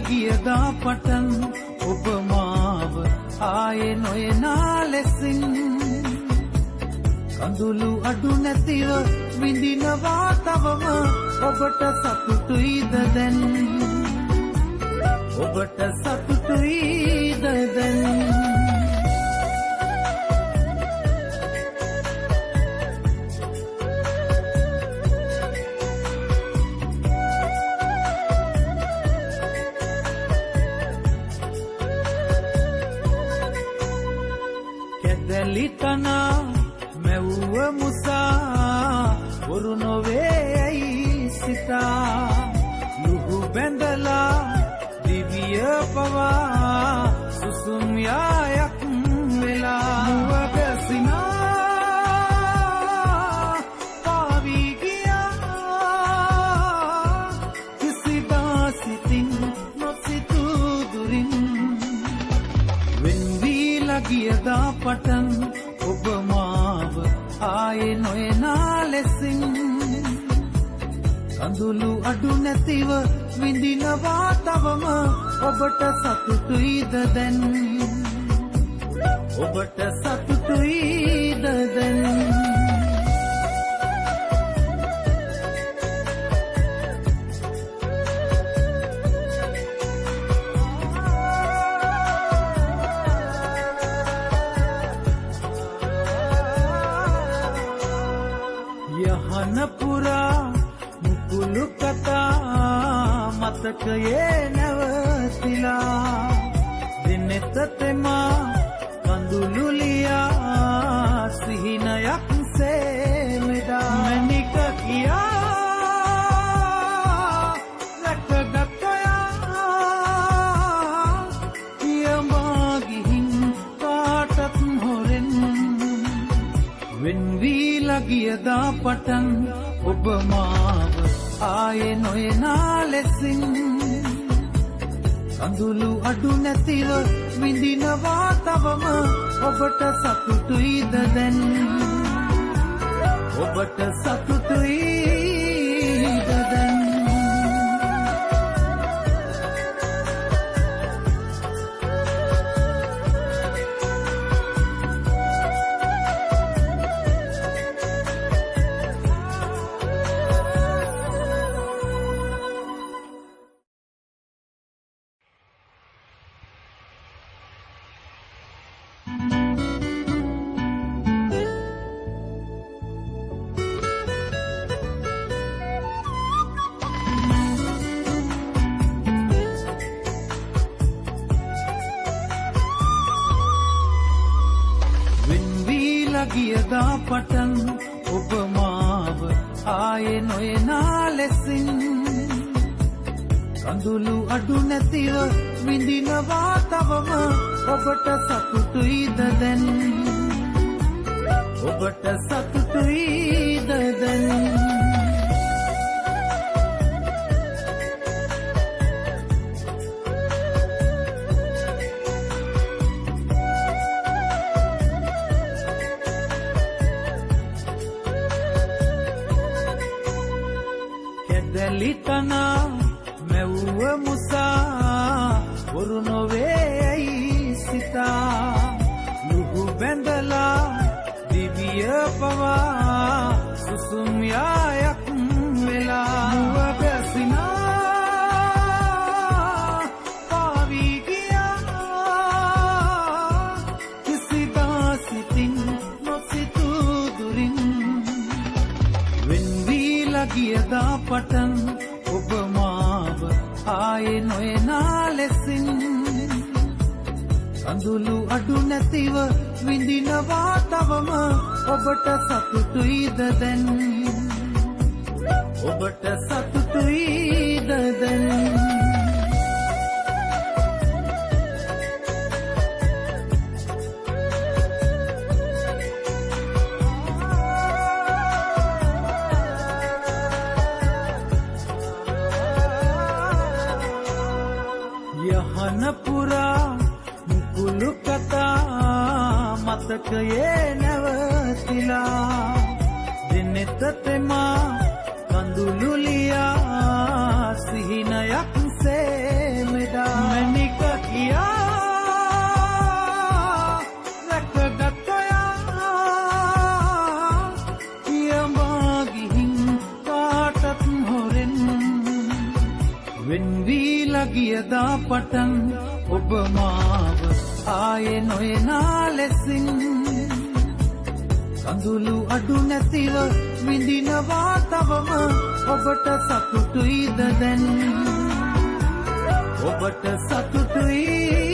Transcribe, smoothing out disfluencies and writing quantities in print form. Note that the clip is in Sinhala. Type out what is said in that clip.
ගියදා පටන් ඔබ මාව ආයේ නොයනා ලෙසින් කඳුළු අඩු නැතිව විඳිනවා තවම ඔබට සතුටුයිද දැන් ඔබට සතුටුයිද දැන් කැදලිතනා මැව්ව මුසා වරු නොවේයි සිතා ලුහු බැඳලා දිවිය පවා සුසුම් යායක් වෙලා මුවගසිනා පාවී ගියා කිසිදා සිතින් නොසිතූ දුරින් වෙන්වීලා ගියදා පටන් ඔබ මාව ආයේ නොයනා ලෙසින් කඳුළු අඩු නැතිව විඳිනවා තවම ඔබට සතුටුයිද දැන් ඔබට සතුටුයිද දැන් යහන පුරා මුකුළු කතා මතකයේ නැවතිලා දිනෙත තෙමා කඳුළු ලියා සිහිනයක් සේමෙදා මැනික කියා රැකගත්තා කියමා ගිහින් කාටත් හොරෙන් වෙන්වීලා ගියදා පටන් ඔබ මාව ආයේ නොයනා ලෙසින් කඳුළු අඩු නැතිව විඳිනවා තවම ඔබට සතුටුයිද දැන් ඔබට සතුටුයිද දැන් ගියදා පටන් ඔබ මාව ආයේ නොයනා ලෙසින් කඳුළු අඩු නැතිව විඳිනවා තවම ඔබට සතුටුයිද දැන් ඔබට සතුටුයිද දැන් කැදලිතනා මැව්ව මුසා වරු නොවේයි සිතා ලුහු බැඳලා දිවිය පවා සුසුම් යායක් වෙලා මුවගසිනා පාවී ගියා කිසිදා සිතින් නොසිතූ දුරින් වෙන්වීලා ගියදා පටන් ඔබ මාව ආයේ නොයනා ලෙසින් කඳුළු අඩු නැතිව විඳිනවා තවම ඔබට සතුටුයිද දැන් ඔබට සතුටුයිද දැන් යහන පුරා මුකුළු කතා මතකයේ නැවතිලා දිනෙත තෙමා කඳුළු ලියා සිහිනයක් සේමෙදා ගියදා පටන් ඔබ මාව ආයේ නොයනා ලෙසින් කඳුළු අඩු නැතිව විඳිනවා තවම ඔබට සතුටුයිද දැන් ඔබට සතුටුයි